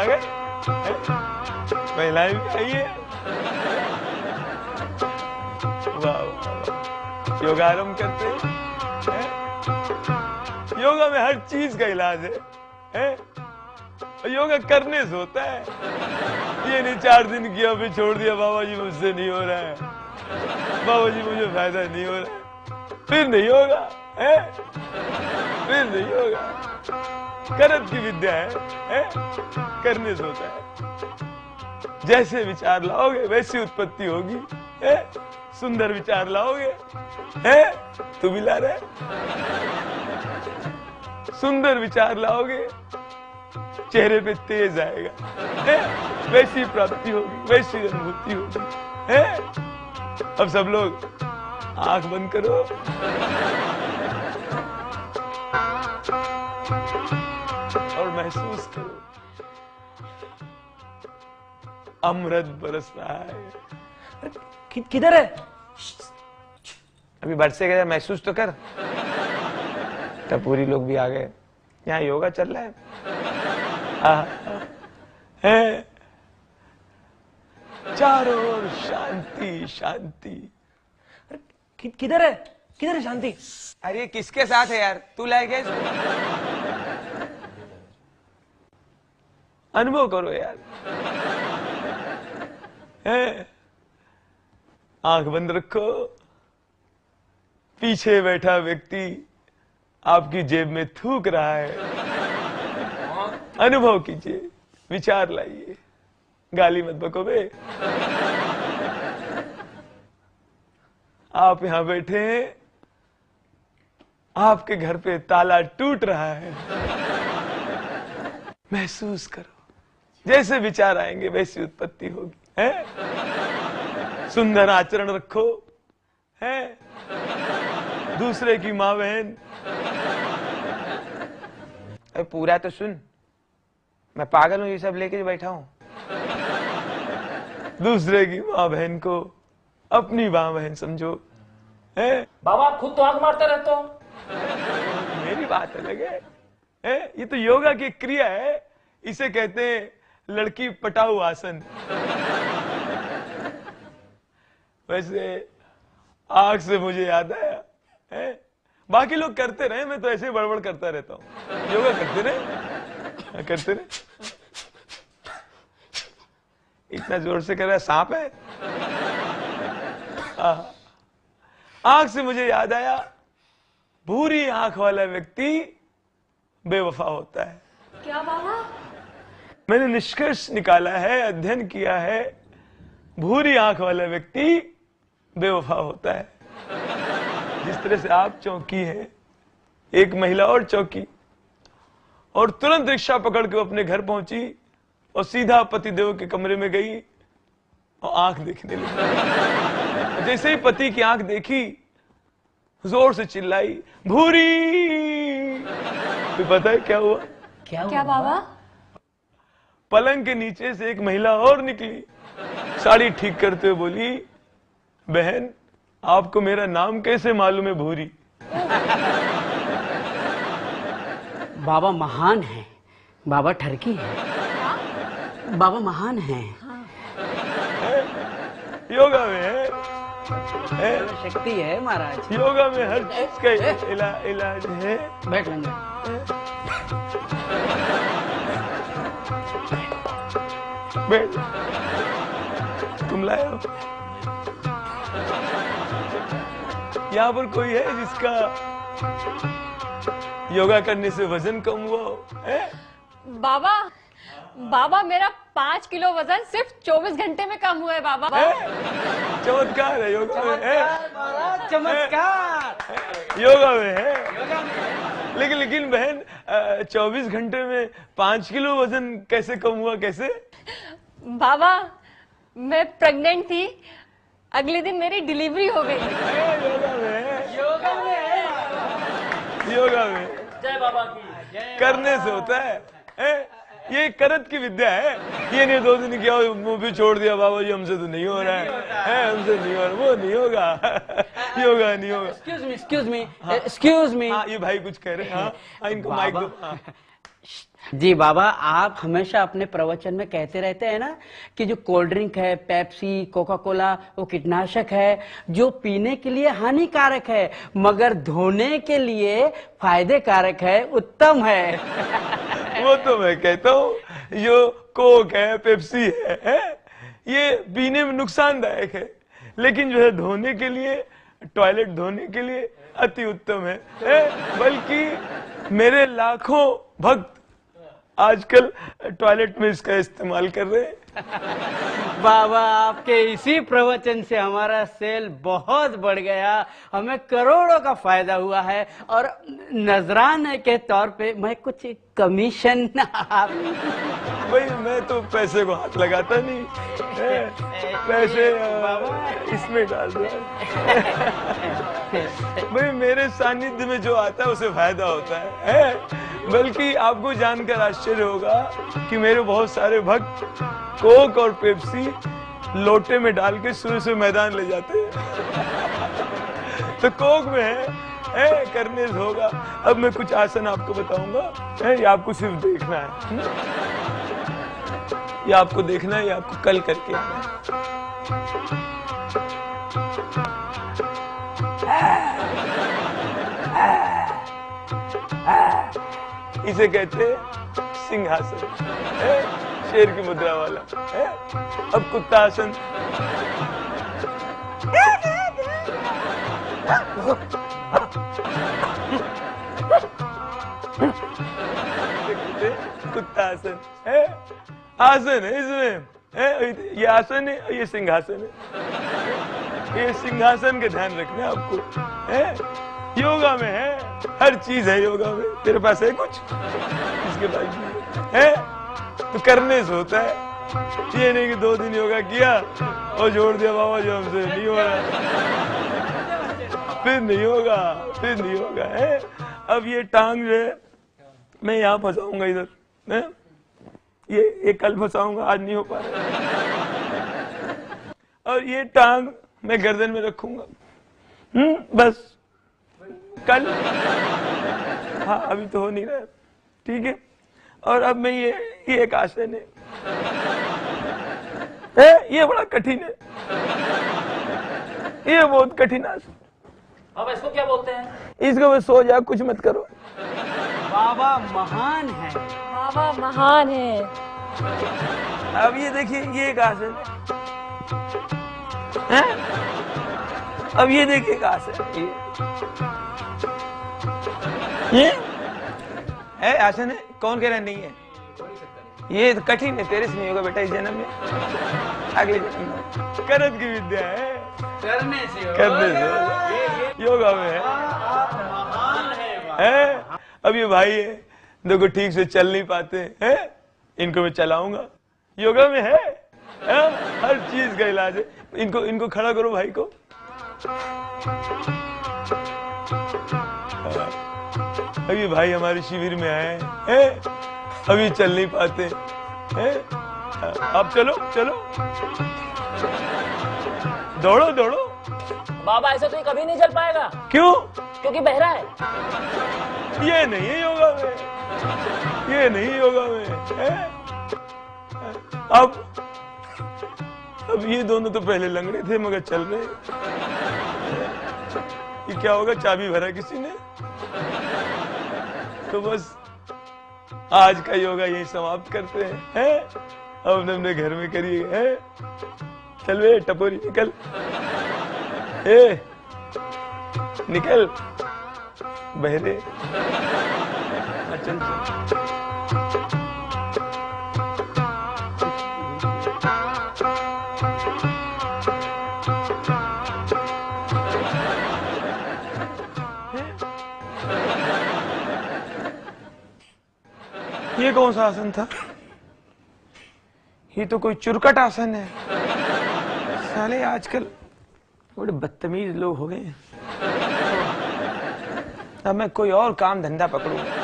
गए, महिलाएं भी आई है। वाह वाह, योगारंभ करते हैं। योगा में हर चीज का इलाज है? योगा करने से होता है। ये नहीं 4 दिन किया फिर छोड़ दिया, बाबा जी मुझसे नहीं हो रहा है, बाबा जी मुझे फायदा नहीं हो रहा है, फिर नहीं होगा, फिर नहीं होगा। करत की विद्या है? करने से होता है। जैसे विचार लाओगे वैसी उत्पत्ति होगी, सुंदर विचार लाओगे, तू भी ला रहे, सुंदर विचार लाओगे चेहरे पे तेज आएगा, वैसी प्राप्ति होगी, वैसी अनुभूति होगी। अब सब लोग आंख बंद करो और महसूस करो अमृत बरस रहा है। किधर है? अभी बरसेगा, महसूस तो कर। टपूरी लोग भी आ गए, यहाँ योगा चल रहा है। चारों ओर शांति शांति। किधर है? किधर है शांति? अरे किसके साथ है यार, तू लाएगा इसको? अनुभव करो यार। आंख बंद रखो। पीछे बैठा व्यक्ति आपकी जेब में थूक रहा है, अनुभव कीजिए, विचार लाइए, गाली मत बको बे। आप यहां बैठे हैं, आपके घर पे ताला टूट रहा है, महसूस करो। जैसे विचार आएंगे वैसी उत्पत्ति होगी, है? सुंदर आचरण रखो, है? दूसरे की माँ बहन, पूरा तो सुन, मैं पागल हूं ये सब लेके बैठा हूं। दूसरे की माँ बहन को अपनी माँ बहन समझो, है? बाबा खुद तो आग मारते रहते हो। मेरी बात अलग है? ये तो योगा की क्रिया है, इसे कहते हैं लड़की पटाऊ आसन। वैसे आग से मुझे याद आया, है? बाकी लोग करते रहे, मैं तो ऐसे ही बड़बड़ करता रहता हूँ। योगा करते रहे, करते रहे। इतना जोर से कर रहा है, सांप है? आंख से मुझे याद आया, भूरी आंख वाला व्यक्ति बेवफा होता है। क्या बाबा? मैंने निष्कर्ष निकाला है, अध्ययन किया है, भूरी आंख वाला व्यक्ति बेवफा होता है। जिस तरह से आप चौंकी हैं, एक महिला और चौंकी और तुरंत रिक्शा पकड़ के अपने घर पहुंची और सीधा पतिदेव के कमरे में गई और आंख देखने लगी। जैसे ही पति की आंख देखी, जोर से चिल्लाई, भूरी। तो पता है क्या हुआ? क्या बाबा? पलंग के नीचे से एक महिला और निकली, साड़ी ठीक करते हुए बोली, बहन आपको मेरा नाम कैसे मालूम है भूरी? बाबा महान है, बाबा ठरकी है, बाबा महान है। योगा में है, शक्ति है महाराज। योगा में हर चीज का इलाज है। बैठ लेंगे। बैठ, तुम लाए हो? यहाँ पर कोई है जिसका योगा करने से वजन कम हुआ हो? बाबा, बाबा मेरा 5 किलो वजन सिर्फ 24 घंटे में कम हुआ है बाबा। चमत्कार है योगा में, महाराज चमत्कार योगा में है। लेकिन बहन 24 घंटे में 5 किलो वजन कैसे कम हुआ, कैसे? बाबा मैं प्रेग्नेंट थी, अगले दिन मेरी डिलीवरी हो गई। योगा में, योगा में, योगा में जय बाबा की। करने से होता है, ये करत की विद्या है। ये नहीं 2 दिन किया मुंह भी छोड़ दिया, बाबा जी हमसे तो नहीं हो रहा है, हमसे नहीं हो रहा, वो नहीं होगा। योगा नहीं होगा। Excuse me, excuse me, excuse me. हाँ, ये भाई कुछ कह रहे हैं। हाँ, इनको माइक दो। जी बाबा, आप हमेशा अपने प्रवचन में कहते रहते हैं ना कि जो कोल्ड ड्रिंक है, पेप्सी, कोका कोला, वो कीटनाशक है, जो पीने के लिए हानिकारक है मगर धोने के लिए फायदे कारक है, उत्तम है। वो तो मैं कहता हूँ, जो कोक है, पेप्सी है, ये पीने में नुकसानदायक है, लेकिन जो है धोने के लिए, टॉयलेट धोने के लिए अति उत्तम है। बल्कि मेरे लाखों भक्त आजकल टॉयलेट में इसका इस्तेमाल कर रहे हैं। बाबा, आपके इसी प्रवचन से हमारा सेल बहुत बढ़ गया, हमें करोड़ों का फायदा हुआ है और नजराने के तौर पे मैं कुछ कमीशन भाई मैं तो पैसे को हाथ लगाता नहीं, पैसे इसमें डाल दो। भाई मेरे सानिध्य में जो आता है उसे फायदा होता है। बल्कि आपको जानकर आश्चर्य होगा कि मेरे बहुत सारे भक्त कोक और पेप्सी लोटे में डाल के सुबह से मैदान ले जाते हैं। तो कोक में है करने से होगा। अब मैं कुछ आसन आपको बताऊंगा, ये आपको सिर्फ देखना है। ये आपको देखना है, ये आपको कल करके आना है। इसे कहते हैं सिंहासन, शेर की मुद्रा वाला है। अब कुत्ता आसन, कुत्ता आसन है, आसन है इसमें है, ये आसन है, ये सिंहासन है। ये सिंहासन के ध्यान रखना है आपको, है योगा में है, हर चीज है योगा में। तेरे पास है कुछ, इसके पास है तो करने से होता है। ये नहीं कि 2 दिन योगा किया और जोड़ दिया बाबा जो हमसे नहीं हो रहा, फिर नहीं होगा, फिर नहीं होगा है। अब ये टांग जो है मैं यहाँ फंसाऊंगा इधर है, ये कल फंसाऊंगा, आज नहीं हो पा रहा। और ये टांग मैं गर्दन में रखूंगा, बस कल, हाँ अभी तो हो नहीं रहा, ठीक है। और अब मैं ये एक आसन है, ये बड़ा कठिन है, ये बहुत कठिन आसन। अब इसको क्या बोलते हैं? इसको मैं सो जा, कुछ मत करो। बाबा महान है, बाबा महान है। अब ये देखिए, ये एक आसन है, अब ये देखिए एक आसन ये है, आसन है। कौन कह रहा नहीं है? ये तो कठिन है, तेरे से नहीं होगा बेटा इस जन्म में, अगले जन्म में। करत की विद्या है, करने से योगा में है। अब ये भाई है, देखो ठीक से चल नहीं पाते हैं, इनको मैं चलाऊंगा, योगा में है, हर चीज का इलाज है। इनको खड़ा करो भाई को। अभी भाई हमारे शिविर में आए हैं, अभी चल नहीं पाते हैं। आप चलो चलो, दौड़ो दौड़ो। बाबा ऐसे तो ये कभी नहीं चल पाएगा। क्यों? क्योंकि बहरा है। ये नहीं है योगा में, ये नहीं योगा में है। अब ये दोनों तो पहले लंगड़े थे मगर चल रहे। ये क्या होगा, चाबी भरा किसी ने। तो बस आज का योगा यही समाप्त करते हैं। अब अपने घर में करिए, है चल वे टपोरी निकल, निकल बहरे, चल चल। ये कौन सा आसन था? ये तो कोई चुरकट आसन है। साले आजकल बड़े बदतमीज लोग हो गए। अब मैं कोई और काम धंधा पकड़ूंगा।